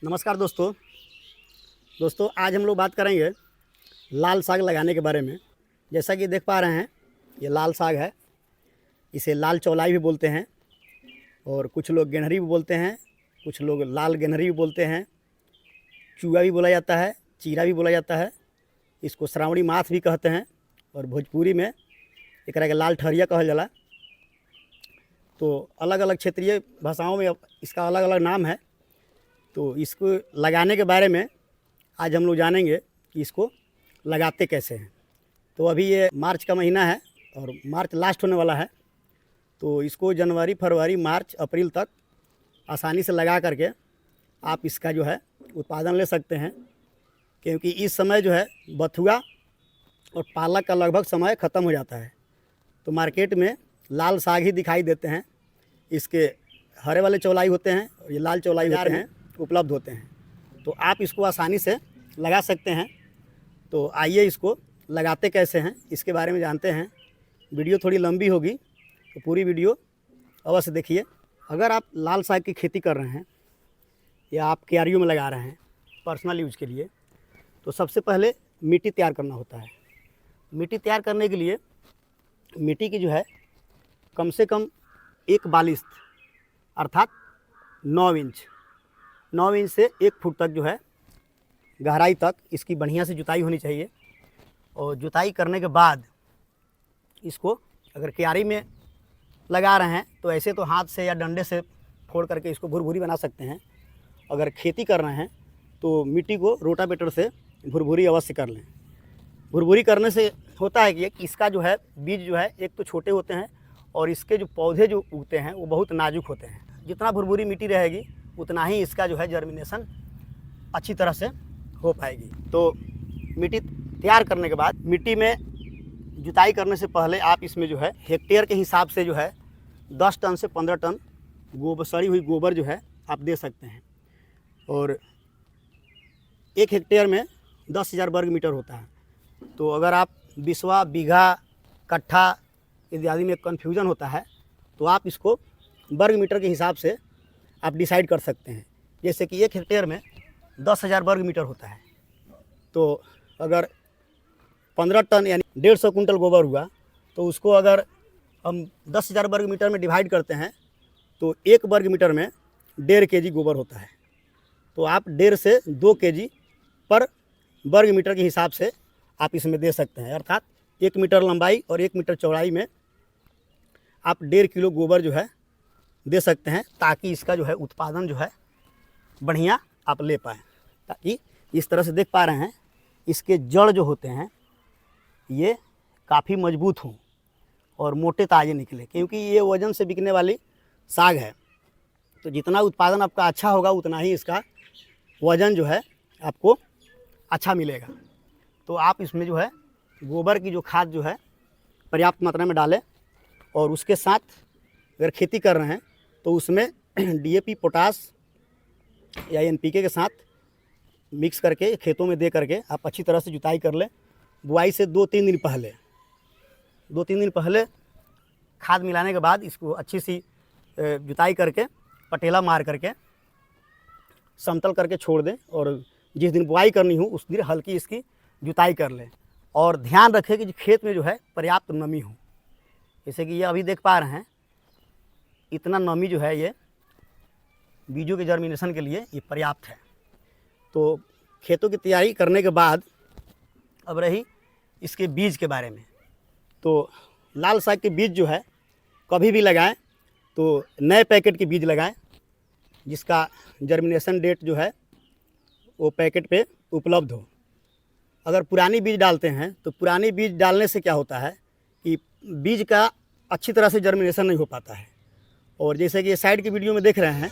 नमस्कार दोस्तों आज हम लोग बात करेंगे लाल साग लगाने के बारे में। जैसा कि देख पा रहे हैं ये लाल साग है, इसे लाल चौलाई भी बोलते हैं और कुछ लोग गेनहरी भी बोलते हैं, कुछ लोग लाल गेनहरी भी बोलते हैं, चूआ भी बोला जाता है, चीरा भी बोला जाता है, इसको श्रावणी मास भी कहते हैं और भोजपुरी में एकरा के लाल ठहरिया कहल जाला। तो अलग अलग क्षेत्रीय भाषाओं में इसका अलग अलग नाम है। तो इसको लगाने के बारे में आज हम लोग जानेंगे कि इसको लगाते कैसे हैं। तो अभी ये मार्च का महीना है और मार्च लास्ट होने वाला है, तो इसको जनवरी, फरवरी, मार्च, अप्रैल तक आसानी से लगा करके आप इसका जो है उत्पादन ले सकते हैं, क्योंकि इस समय जो है बथुआ और पालक का लगभग समय ख़त्म हो जाता है। तो मार्केट में लाल साग ही दिखाई देते हैं। इसके हरे वाले चौलाई होते हैं और ये लाल चौलाई होते हैं, उपलब्ध होते हैं। तो आप इसको आसानी से लगा सकते हैं। तो आइए इसको लगाते कैसे हैं इसके बारे में जानते हैं। वीडियो थोड़ी लंबी होगी तो पूरी वीडियो अवश्य देखिए। अगर आप लाल साग की खेती कर रहे हैं या आप क्यारियों में लगा रहे हैं पर्सनल यूज के लिए, तो सबसे पहले मिट्टी तैयार करना होता है। मिट्टी तैयार करने के लिए मिट्टी की जो है कम से कम एक बालिश्त अर्थात 9 इंच से 1 फुट तक जो है गहराई तक इसकी बढ़िया से जुताई होनी चाहिए। और जुताई करने के बाद इसको अगर क्यारी में लगा रहे हैं तो ऐसे तो हाथ से या डंडे से फोड़ करके इसको भुरभुरी बना सकते हैं। अगर खेती कर रहे हैं तो मिट्टी को रोटावेटर से भुरभुरी अवश्य कर लें। भुरभुरी करने से होता है कि इसका जो है बीज जो है एक तो छोटे होते हैं और इसके जो पौधे जो उगते हैं वो बहुत नाजुक होते हैं। जितना भुरभुरी मिट्टी रहेगी उतना ही इसका जो है जर्मिनेशन अच्छी तरह से हो पाएगी। तो मिट्टी तैयार करने के बाद मिट्टी में जुताई करने से पहले आप इसमें जो है हेक्टेयर के हिसाब से जो है 10 टन से 15 टन गोबर, सड़ी हुई गोबर जो है आप दे सकते हैं। और 1 हेक्टेयर में 10,000 वर्ग मीटर होता है। तो अगर आप बिस्वा, बीघा, कट्ठा इत्यादि में कन्फ्यूज़न होता है तो आप इसको वर्ग मीटर के हिसाब से आप डिसाइड कर सकते हैं। जैसे कि 1 हेक्टेयर में 10,000 वर्ग मीटर होता है, तो अगर 15 टन यानी 150 कुंटल गोबर हुआ तो उसको अगर हम 10,000 वर्ग मीटर में डिवाइड करते हैं तो 1 वर्ग मीटर में 1.5 kg गोबर होता है। तो आप 1.5 से 2 kg पर वर्ग मीटर के हिसाब से आप इसमें दे सकते हैं। अर्थात 1 मीटर लंबाई और 1 मीटर चौड़ाई में आप 1.5 किलो गोबर जो है दे सकते हैं, ताकि इसका जो है उत्पादन जो है बढ़िया आप ले पाएँ। ताकि इस तरह से देख पा रहे हैं इसके जड़ जो होते हैं ये काफ़ी मजबूत हों और मोटे ताजे निकले, क्योंकि ये वज़न से बिकने वाली साग है। तो जितना उत्पादन आपका अच्छा होगा उतना ही इसका वज़न जो है आपको अच्छा मिलेगा। तो आप इसमें जो है गोबर की जो खाद जो है पर्याप्त मात्रा में डालें और उसके साथ अगर खेती कर रहे हैं तो उसमें DAP, पोटास या NPK के साथ मिक्स करके खेतों में दे करके आप अच्छी तरह से जुताई कर लें। बुआई से 2-3 दिन पहले खाद मिलाने के बाद इसको अच्छी सी जुताई करके पटेला मार करके समतल करके छोड़ दें और जिस दिन बुआई करनी हो उस दिन हल्की इसकी जुताई कर लें। और ध्यान रखें कि खेत में जो है पर्याप्त नमी हो। जैसे कि ये अभी देख पा रहे हैं इतना नमी जो है ये बीजों के जर्मिनेशन के लिए ये पर्याप्त है। तो खेतों की तैयारी करने के बाद अब रही इसके बीज के बारे में। तो लाल साग के बीज जो है कभी भी लगाएं तो नए पैकेट के बीज लगाएं, जिसका जर्मिनेशन डेट जो है वो पैकेट पे उपलब्ध हो। अगर पुरानी बीज डालते हैं तो पुरानी बीज डालने से क्या होता है कि बीज का अच्छी तरह से जर्मिनेशन नहीं हो पाता है। और जैसे कि ये साइड की वीडियो में देख रहे हैं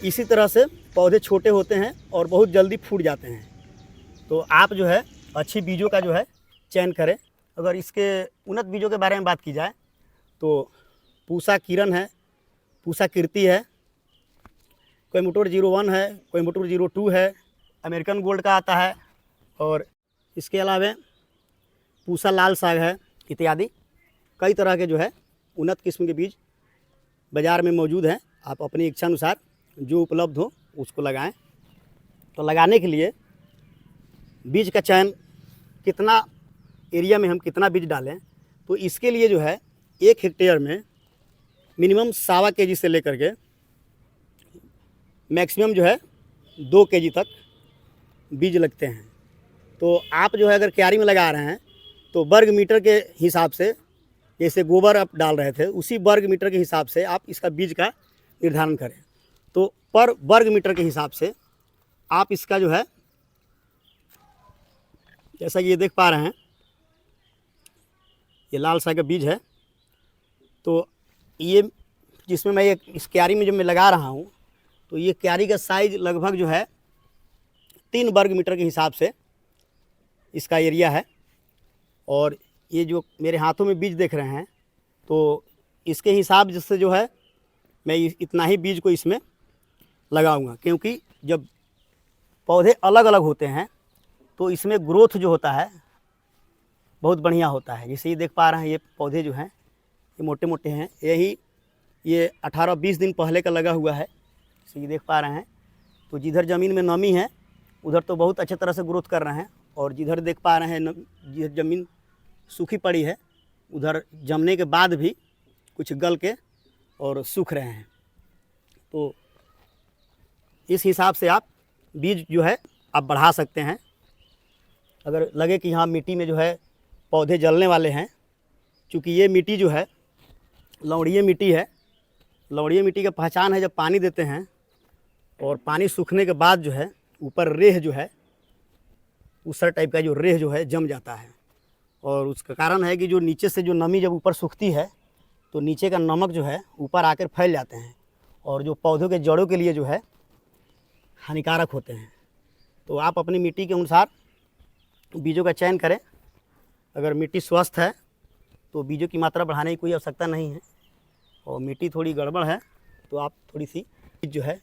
इसी तरह से पौधे छोटे होते हैं और बहुत जल्दी फूट जाते हैं। तो आप जो है अच्छी बीजों का जो है चयन करें। अगर इसके उन्नत बीजों के बारे में बात की जाए तो पूसा किरण है, पूसा कीर्ति है, कोयम्बटूर 01 है, कोयम्बटूर 02 है, अमेरिकन गोल्ड का आता है और इसके अलावा पूसा लाल साग है इत्यादि कई तरह के जो है उन्नत किस्म के बीज बाज़ार में मौजूद हैं। आप अपनी इच्छा अनुसार जो उपलब्ध हो उसको लगाएं। तो लगाने के लिए बीज का चयन कितना एरिया में हम कितना बीज डालें, तो इसके लिए जो है 1 हेक्टेयर में मिनिमम 1.25 kg से लेकर के मैक्सिमम जो है 2 kg तक बीज लगते हैं। तो आप जो है अगर क्यारी में लगा रहे हैं तो वर्ग मीटर के हिसाब से, जैसे गोबर आप डाल रहे थे उसी वर्ग मीटर के हिसाब से आप इसका बीज का निर्धारण करें। तो पर वर्ग मीटर के हिसाब से आप इसका जो है, जैसा कि ये देख पा रहे हैं, ये लाल साग का बीज है। तो ये जिसमें मैं ये इस क्यारी में जब मैं लगा रहा हूँ तो ये क्यारी का साइज लगभग जो है 3 वर्ग मीटर के हिसाब से इसका एरिया है। और ये जो मेरे हाथों में बीज देख रहे हैं तो इसके हिसाब से जो है मैं इतना ही बीज को इसमें लगाऊंगा, क्योंकि जब पौधे अलग अलग होते हैं तो इसमें ग्रोथ जो होता है बहुत बढ़िया होता है। जैसे ये देख पा रहे हैं, ये पौधे जो हैं ये मोटे मोटे हैं, यही ये 18-20 दिन पहले का लगा हुआ है, जैसे ये देख पा रहे हैं। तो जिधर ज़मीन में नमी है उधर तो बहुत अच्छे तरह से ग्रोथ कर रहे हैं, और जिधर देख पा रहे हैं जिधर ज़मीन सूखी पड़ी है उधर जमने के बाद भी कुछ गल के और सूख रहे हैं। तो इस हिसाब से आप बीज जो है आप बढ़ा सकते हैं। अगर लगे कि हाँ मिट्टी में जो है पौधे जलने वाले हैं, चूँकि ये मिट्टी जो है लवणीय मिट्टी है। लवणीय मिट्टी का पहचान है जब पानी देते हैं और पानी सूखने के बाद जो है ऊपर रेह जो है ऊसर टाइप का जो रेह जो है जम जाता है, और उसका कारण है कि जो नीचे से जो नमी जब ऊपर सूखती है तो नीचे का नमक जो है ऊपर आकर फैल जाते हैं और जो पौधों के जड़ों के लिए जो है हानिकारक होते हैं। तो आप अपनी मिट्टी के अनुसार बीजों का चयन करें। अगर मिट्टी स्वस्थ है तो बीजों की मात्रा बढ़ाने की कोई आवश्यकता नहीं है, और मिट्टी थोड़ी गड़बड़ है तो आप थोड़ी सी बीज जो है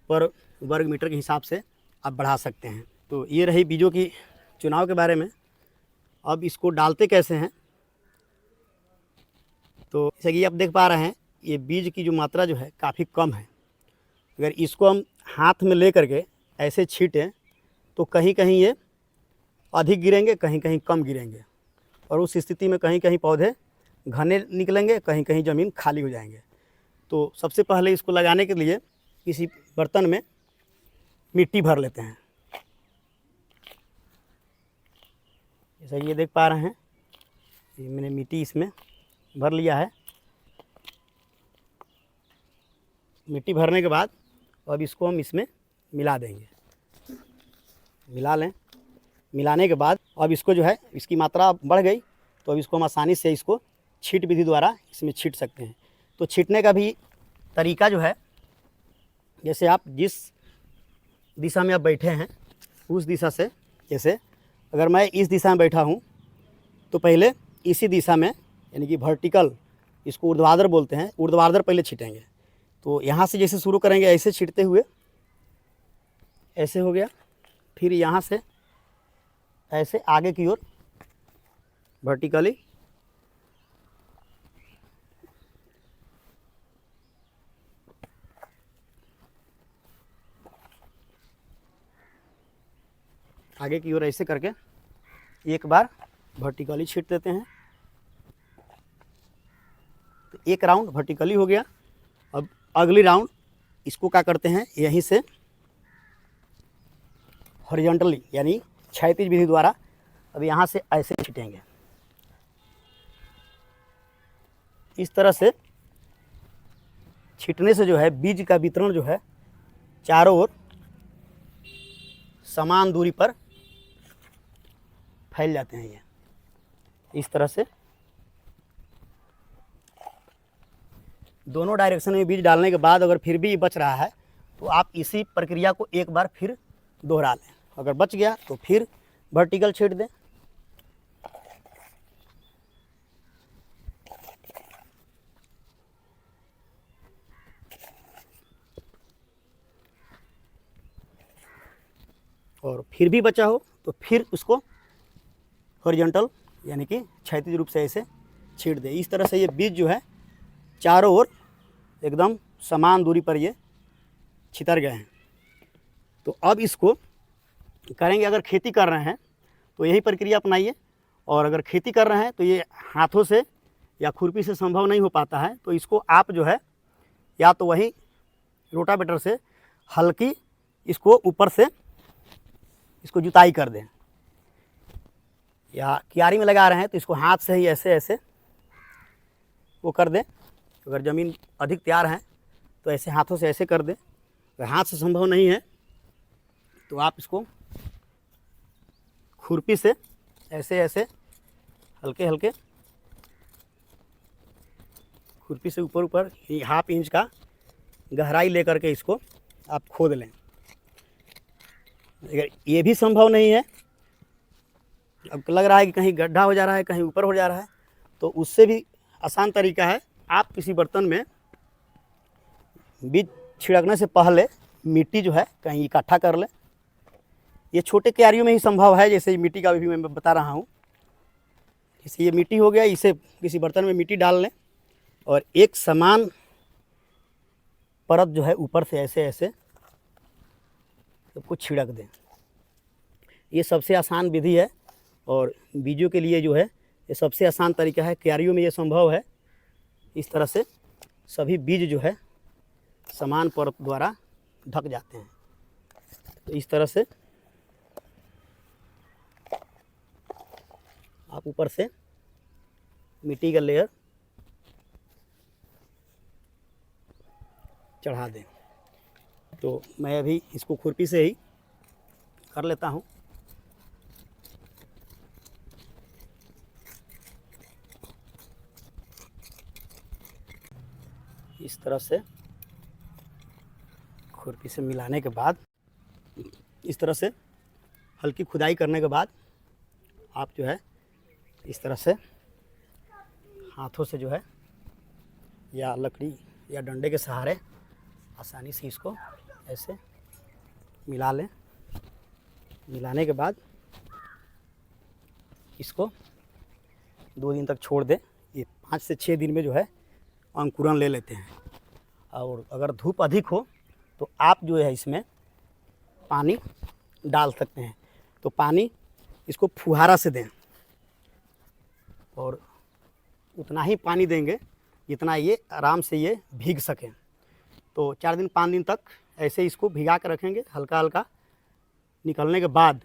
पर वर्ग मीटर के हिसाब से आप बढ़ा सकते हैं। तो ये रही बीजों की चुनाव के बारे में। अब इसको डालते कैसे हैं, तो जैसे कि आप देख पा रहे हैं ये बीज की जो मात्रा जो है काफ़ी कम है। अगर इसको हम हाथ में ले करके ऐसे छीटें तो कहीं कहीं ये अधिक गिरेंगे, कहीं कहीं कम गिरेंगे, और उस स्थिति में कहीं कहीं पौधे घने निकलेंगे, कहीं कहीं ज़मीन खाली हो जाएंगे। तो सबसे पहले इसको लगाने के लिए किसी बर्तन में मिट्टी भर लेते हैं। जैसा ये देख पा रहे हैं ये मैंने मिट्टी इसमें भर लिया है। मिट्टी भरने के बाद अब इसको हम इसमें मिला देंगे। मिला लें। मिलाने के बाद अब इसको जो है इसकी मात्रा बढ़ गई तो अब इसको हम आसानी से इसको छीट विधि द्वारा इसमें छीट सकते हैं। तो छीटने का भी तरीका जो है, जैसे आप जिस दिशा में आप बैठे हैं उस दिशा से, जैसे अगर मैं इस दिशा में बैठा हूँ तो पहले इसी दिशा में, यानी कि वर्टिकल, इसको ऊर्ध्वाधर बोलते हैं, ऊर्ध्वाधर पहले छीटेंगे। तो यहाँ से जैसे शुरू करेंगे ऐसे छीटते हुए, ऐसे हो गया, फिर यहाँ से ऐसे आगे की ओर वर्टिकली, आगे की ओर ऐसे करके एक बार वर्टिकली छीट देते हैं। तो एक राउंड वर्टिकली हो गया। अब अगली राउंड इसको क्या करते हैं, यहीं से हॉरिजॉन्टली यानी क्षैतिज विधि द्वारा अब यहाँ से ऐसे छीटेंगे। इस तरह से छीटने से जो है बीज का वितरण जो है चारों ओर समान दूरी पर फैल जाते हैं। ये इस तरह से दोनों डायरेक्शन में बीज डालने के बाद अगर फिर भी बच रहा है तो आप इसी प्रक्रिया को एक बार फिर दोहरा लें। अगर बच गया तो फिर वर्टिकल छीट दें। और फिर भी बचा हो तो फिर उसको हॉरिजॉन्टल यानी कि क्षैतिज रूप से ऐसे छीट दें। इस तरह से ये बीज जो है चारों ओर एकदम समान दूरी पर ये छितर गए हैं। तो अब इसको करेंगे, अगर खेती कर रहे हैं तो यही प्रक्रिया अपनाइए, और अगर खेती कर रहे हैं तो ये हाथों से या खुरपी से संभव नहीं हो पाता है, तो इसको आप जो है या तो वही रोटावेटर से हल्की इसको ऊपर से इसको जुताई कर दें, या क्यारी में लगा रहे हैं तो इसको हाथ से ही ऐसे ऐसे वो कर दें। अगर ज़मीन अधिक तैयार है तो ऐसे हाथों से ऐसे कर दें। अगर हाथ से संभव नहीं है तो आप इसको खुरपी से ऐसे ऐसे हल्के हल्के खुरपी से ऊपर ऊपर ½ इंच का गहराई लेकर के इसको आप खोद लें। अगर ये भी संभव नहीं है, अब लग रहा है कि कहीं गड्ढा हो जा रहा है, कहीं ऊपर हो जा रहा है, तो उससे भी आसान तरीका है, आप किसी बर्तन में बीज छिड़कने से पहले मिट्टी जो है कहीं इकट्ठा कर लें। ये छोटे क्यारियों में ही संभव है, जैसे मिट्टी का भी मैं बता रहा हूँ। जैसे ये मिट्टी हो गया, इसे किसी बर्तन में मिट्टी डाल लें और एक समान परत जो है ऊपर से ऐसे ऐसे सबको छिड़क दें। ये सबसे आसान विधि है और बीजों के लिए जो है ये सबसे आसान तरीका है। क्यारियों में ये संभव है। इस तरह से सभी बीज जो है समान परत द्वारा ढक जाते हैं। तो इस तरह से आप ऊपर से मिट्टी का लेयर चढ़ा दें। तो मैं अभी इसको खुरपी से ही कर लेता हूँ। इस तरह से खुरपी से मिलाने के बाद, इस तरह से हल्की खुदाई करने के बाद आप जो है इस तरह से हाथों से जो है या लकड़ी या डंडे के सहारे आसानी से इसको ऐसे मिला लें। मिलाने के बाद इसको 2 दिन तक छोड़ दें। ये 5 से 6 दिन में जो है अंकुरन ले लेते हैं। और अगर धूप अधिक हो तो आप जो है इसमें पानी डाल सकते हैं। तो पानी इसको फुहारा से दें और उतना ही पानी देंगे जितना ये आराम से ये भीग सकें। तो 4 दिन 5 दिन तक ऐसे इसको भिगा कर रखेंगे। हल्का हल्का निकलने के बाद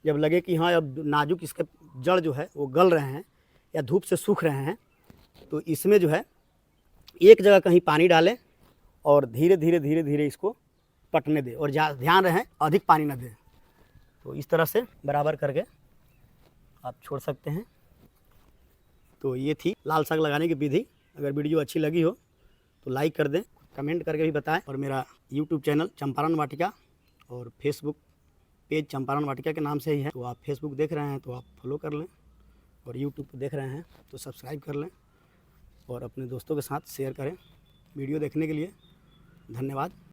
जब लगे कि हाँ अब नाजुक इसके जड़ जो है वो गल रहे हैं या धूप से सूख रहे हैं, तो इसमें जो है एक जगह कहीं पानी डालें और धीरे धीरे धीरे धीरे इसको पटने दें और ध्यान रहे अधिक पानी न दें। तो इस तरह से बराबर करके आप छोड़ सकते हैं। तो ये थी लाल साग लगाने की विधि। अगर वीडियो अच्छी लगी हो तो लाइक कर दें, कमेंट करके भी बताएं। और मेरा यूट्यूब चैनल चंपारण वाटिका और फेसबुक पेज चंपारण वाटिका के नाम से ही है। तो आप फेसबुक देख रहे हैं तो आप फॉलो कर लें, और यूट्यूब पर देख रहे हैं तो सब्सक्राइब कर लें और अपने दोस्तों के साथ शेयर करें। वीडियो देखने के लिए धन्यवाद।